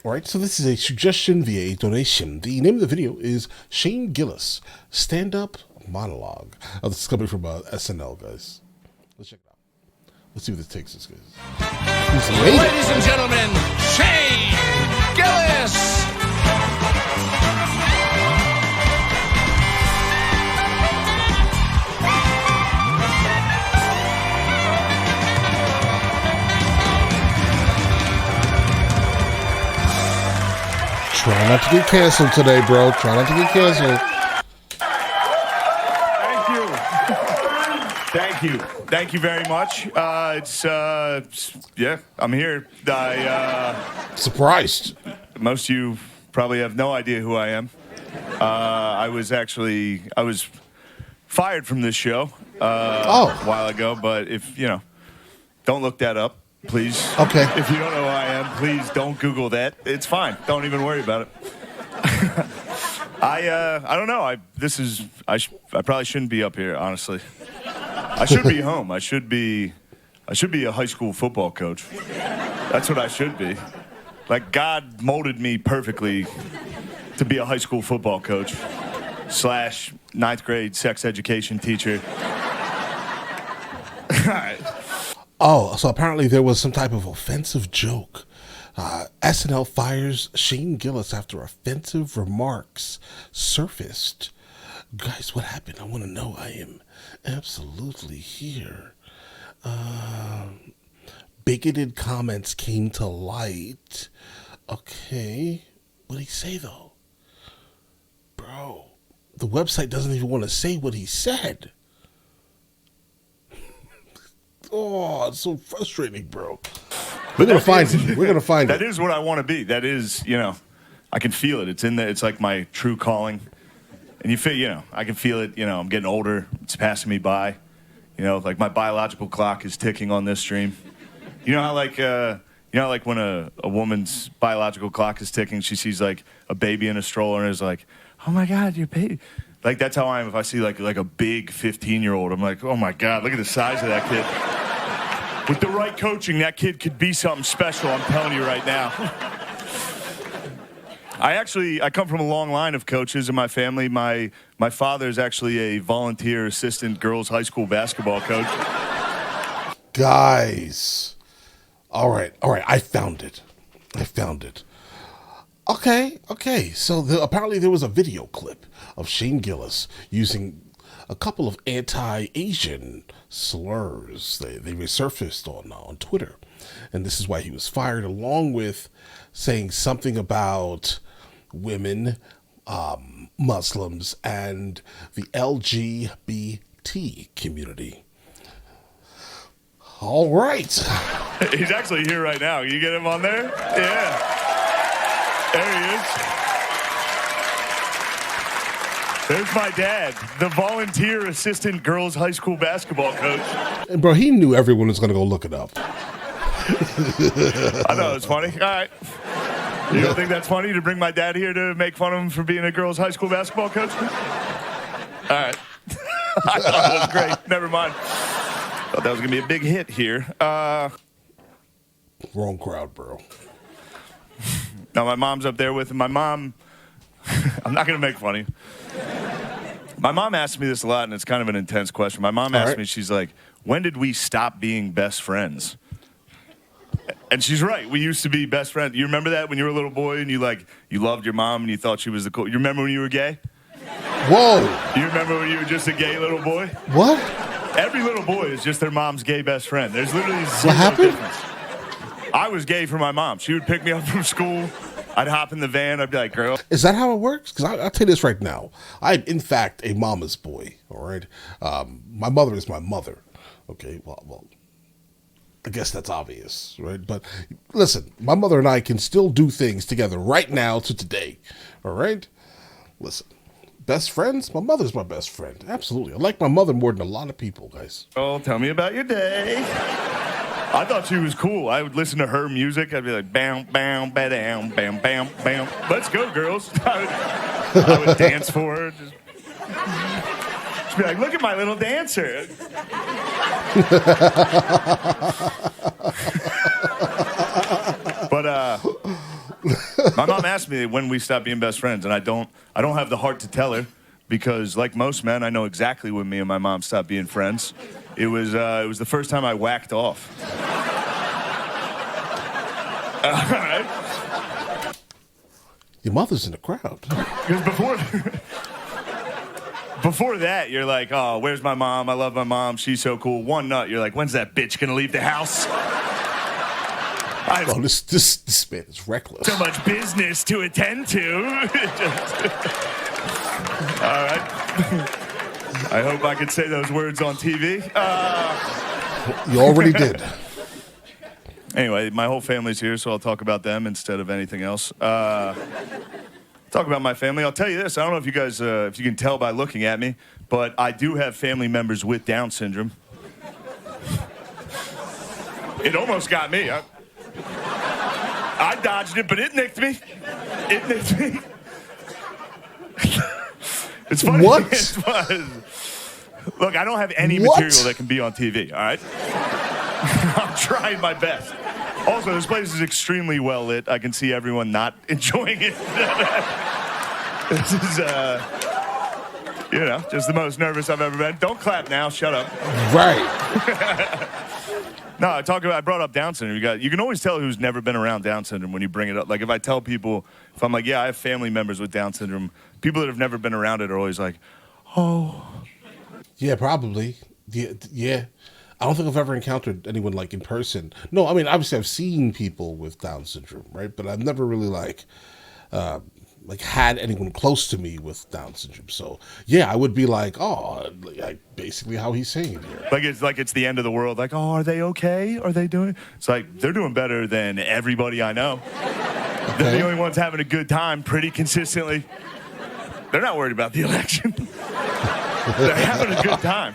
All right, so this is a suggestion via a donation. The name of the video is Shane Gillis, Stand-Up Monologue. This is coming from SNL, guys. Let's check it out. Let's see what this takes us, guys. Who's the lady? Ladies and gentlemen, Shane Gillis! Try not to get canceled today, bro. Try not to get canceled. Thank you. Thank you very much. Yeah, I'm here. Surprised. Most of you probably have no idea who I am. I was fired from this show a while ago, but if, don't look that up, please. Okay. If you don't know who I am, please don't Google that. It's fine. Don't even worry about it. I don't know. I probably shouldn't be up here, honestly. I should be home. I should be a high school football coach. That's what I should be. Like, God molded me perfectly to be a high school football coach / ninth grade sex education teacher. All right. Oh, so apparently there was some type of offensive joke. SNL fires Shane Gillis after offensive remarks surfaced. Guys, what happened? I want to know. I am absolutely here. Bigoted comments came to light. Okay. What did he say, though? Bro, the website doesn't even want to say what he said. Oh, it's so frustrating, bro. We're going to find it. We're going to find it. That is what I want to be. That is, I can feel it. It's in there. It's like my true calling. And you feel, I can feel it. I'm getting older. It's passing me by. Like my biological clock is ticking on this stream. You know how like when a woman's biological clock is ticking, she sees like a baby in a stroller and is like, oh my God, your baby. Like that's how I am. If I see like a big 15-year-old, I'm like, oh my God, look at the size of that kid. With the right coaching, that kid could be something special. I'm telling you right now. I come from a long line of coaches in my family. My father is actually a volunteer assistant girls high school basketball coach. Guys. All right. I found it. Okay. So apparently there was a video clip of Shane Gillis using a couple of anti-Asian slurs. They resurfaced on Twitter. And this is why he was fired, along with saying something about women, Muslims, and the LGBT community. All right. He's actually here right now. You get him on there? Yeah. There he is. There's my dad, the volunteer assistant girls high school basketball coach. And bro, he knew everyone was going to go look it up. I thought it was funny. All right. You don't think that's funny to bring my dad here to make fun of him for being a girls high school basketball coach? All right. I thought it was great. Never mind. Thought that was going to be a big hit here. Wrong crowd, bro. Now, my mom's up there with him. My mom, I'm not going to make fun of you. My mom asked me this a lot, and it's kind of an intense question. My mom asked me, she's like, when did we stop being best friends? And she's right. We used to be best friends. You remember that when you were a little boy and you loved your mom and you thought she was the cool? You remember when you were gay? Whoa. You remember when you were just a gay little boy? What? Every little boy is just their mom's gay best friend. There's literally zero difference. I was gay for my mom. She would pick me up from school. I'd hop in the van. I'd be like, girl. Is that how it works? Because I'll tell you this right now. I'm, in fact, a mama's boy, all right? My mother is my mother. Okay, well, I guess that's obvious, right? But listen, my mother and I can still do things together right now to today, all right? Listen, best friends? My mother's my best friend. Absolutely. I like my mother more than a lot of people, guys. Oh, tell me about your day. I thought she was cool. I would listen to her music. I'd be like, bam, bam, ba-dam, bam, bam, bam. Let's go, girls. I would dance for her. She'd be like, look at my little dancer. But My mom asked me when we stopped being best friends, and I don't have the heart to tell her because, like most men, I know exactly when me and my mom stopped being friends. It was the first time I whacked off. All right. Your mother's in the crowd. Because before that, you're like, oh, where's my mom? I love my mom. She's so cool. One nut, you're like, when's that bitch gonna leave the house? Oh, this man is reckless. So much business to attend to. All right. I hope I can say those words on TV. You already did. Anyway, my whole family's here, so I'll talk about them instead of anything else. Talk about my family. I'll tell you this. I don't know if you guys, if you can tell by looking at me, but I do have family members with Down syndrome. It almost got me. I dodged it, but it nicked me. It nicked me. It's funny. What? Look, I don't have any material that can be on TV, all right? I'm trying my best. Also, this place is extremely well lit. I can see everyone not enjoying it. This is, just the most nervous I've ever been. Don't clap now. Shut up. Right. No, I brought up Down syndrome. You can always tell who's never been around Down syndrome when you bring it up. Like if I tell people, if I'm like, yeah, I have family members with Down syndrome, people that have never been around it are always like, oh. Yeah, probably. Yeah. I don't think I've ever encountered anyone like in person. No, I mean, obviously I've seen people with Down syndrome, right? But I've never really had anyone close to me with Down syndrome. So yeah, I would be like, oh, like basically how he's saying it here. It's the end of the world. Like, oh, are they okay? Are they doing? It's like they're doing better than everybody I know. Okay. They're the only ones having a good time pretty consistently. They're not worried about the election. They're having a good time.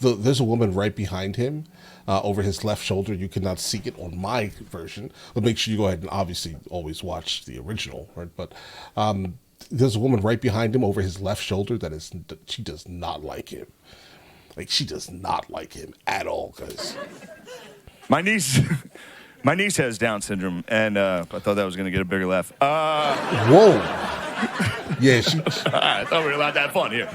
There's a woman right behind him, over his left shoulder. You cannot see it on my version, but make sure you go ahead and obviously always watch the original, right? But there's a woman right behind him over his left shoulder she does not like him. Like, she does not like him at all, guys. My niece has Down syndrome, and I thought that was going to get a bigger laugh. Whoa. Yeah, I thought we were allowed to have fun here.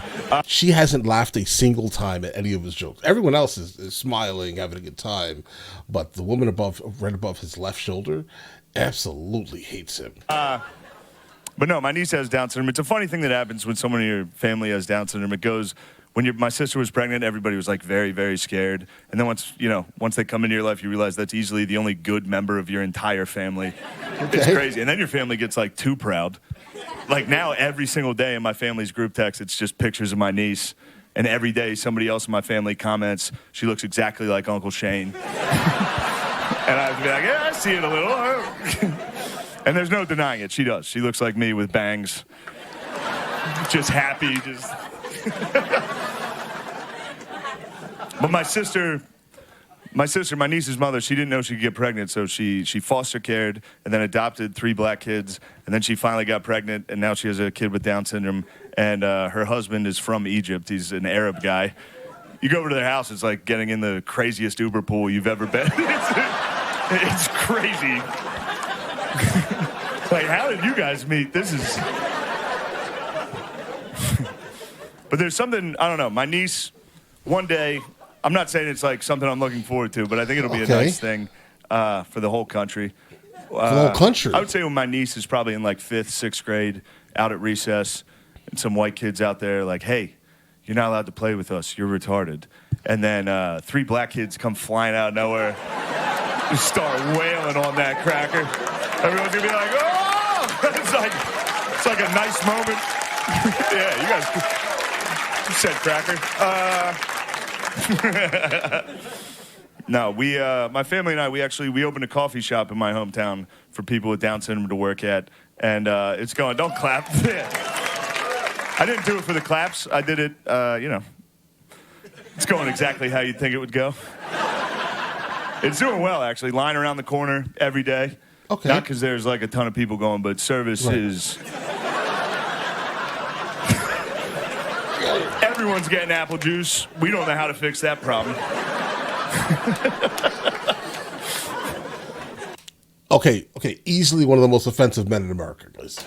She hasn't laughed a single time at any of his jokes. Everyone else is smiling, having a good time, but the woman right above his left shoulder, absolutely hates him. But no, my niece has Down syndrome. It's a funny thing that happens when someone in your family has Down syndrome. It goes when my sister was pregnant, everybody was like very, very scared, and then once they come into your life, you realize that's easily the only good member of your entire family. Okay. It's crazy, and then your family gets like too proud. Like now, every single day in my family's group text, it's just pictures of my niece. And every day, somebody else in my family comments, she looks exactly like Uncle Shane. And I have to be like, yeah, I see it a little. And there's no denying it. She does. She looks like me with bangs. Just happy. But my niece's mother, she didn't know she could get pregnant, so she foster cared and then adopted 3 black kids, and then she finally got pregnant, and now she has a kid with Down syndrome, and her husband is from Egypt. He's an Arab guy. You go over to their house, it's like getting in the craziest Uber pool you've ever been. It's crazy. Like, how did you guys meet? This is... But there's something, I don't know, my niece, one day... I'm not saying it's like something I'm looking forward to, but I think it'll be a nice thing for the whole country. For the whole country? I would say when my niece is probably in like 5th, 6th grade, out at recess, and some white kids out there like, hey, you're not allowed to play with us. You're retarded. And then 3 black kids come flying out of nowhere, just start wailing on that cracker. Everyone's going to be like, oh! It's like a nice moment. Yeah, you guys said cracker. No, my family and I, we opened a coffee shop in my hometown for people with Down syndrome to work at, and it's going. Don't clap. I didn't do it for the claps. I did it. It's going exactly how you'd think it would go. It's doing well, actually. Line around the corner every day. Okay. Not because there's like a ton of people going, but service is. Everyone's getting apple juice. We don't know how to fix that problem. Okay, easily one of the most offensive men in America, guys.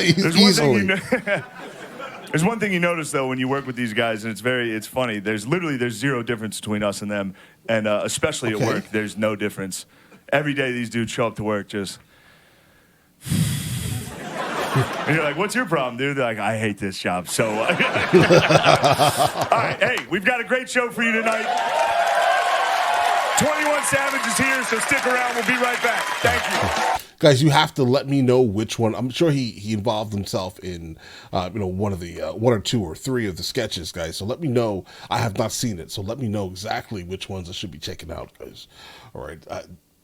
Easily. There's one thing you notice though when you work with these guys, and it's funny. There's zero difference between us and them, and especially at work, there's no difference. Every day these dudes show up to work just. And you're like, what's your problem, dude? They're like, I hate this job. So, all right, hey, we've got a great show for you tonight. 21 Savage is here, so stick around. We'll be right back. Thank you. Guys, you have to let me know which one. I'm sure he involved himself in, one of the one or two or three of the sketches, guys. So let me know. I have not seen it, so let me know exactly which ones I should be checking out, guys. All right.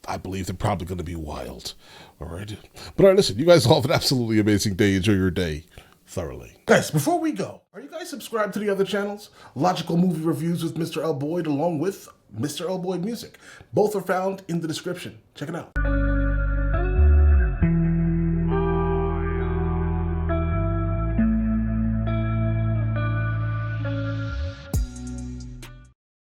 I believe they're probably going to be wild. All right. But all right, listen, you guys all have an absolutely amazing day. Enjoy your day thoroughly. Guys, before we go, are you guys subscribed to the other channels? Logical Movie Reviews with Mr. L. Boyd along with Mr. L. Boyd Music. Both are found in the description. Check it out.